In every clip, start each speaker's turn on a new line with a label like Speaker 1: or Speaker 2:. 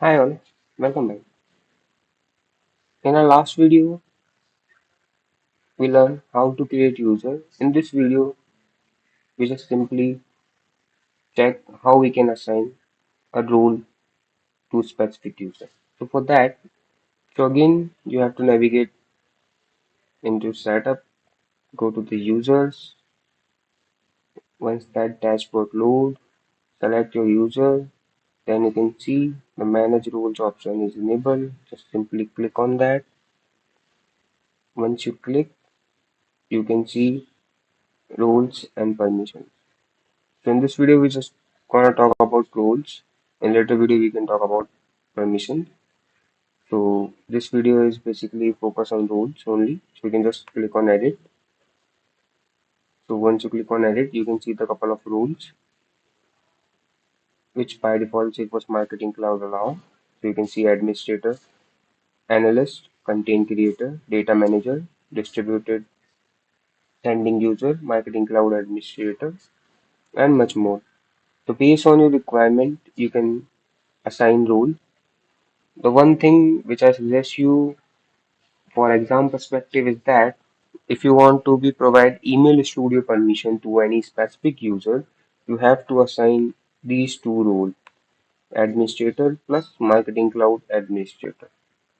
Speaker 1: Hi all, welcome back. In our last video, we learned how to create user. In this video, we just simply check how we can assign a role to specific user. So for that, so again, you have to navigate into setup, go to the users. Once that dashboard load, select your user. Then you can see the manage roles option is enabled. Just simply click on that. Once you click, you can see roles and permissions. So in this video, we just gonna talk about roles. In later video, we can talk about permission. So this video is basically focus on roles only. So you can just click on edit. So once you click on edit, you can see the couple of rules which by default Salesforce Marketing Cloud allow. So you can see administrator, analyst, content creator, data manager, distributed sending user, marketing cloud administrator, and much more. So based on your requirement, you can assign role. The one thing which I suggest you for exam perspective is that if you want to be provide email studio permission to any specific user, you have to assign these two roles, administrator plus marketing cloud administrator.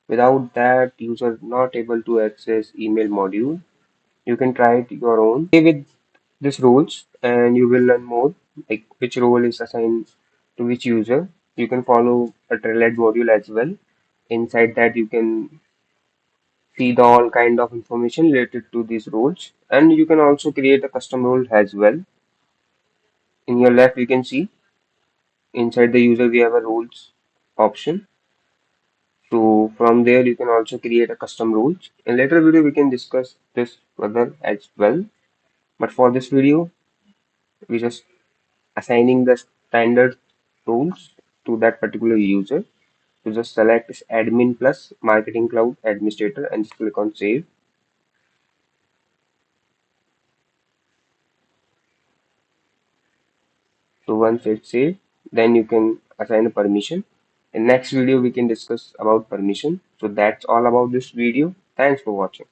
Speaker 1: Without that, user not able to access email module. You can try it your own. Play with these roles and you will learn more, like which role is assigned to which user. You can follow a Trailhead module as well. Inside that, you can see the all kind of information related to these roles, and you can also create a custom role as well. In your left you can see inside the user we have a roles option, so from there you can also create a custom roles. In later video we can discuss this further as well, but for this video we just assigning the standard roles to that particular user. So just select this admin plus marketing cloud administrator and just click on save. So once it's saved, then you can assign a permission. In next video, we can discuss about permission. So that's all about this video. Thanks for watching.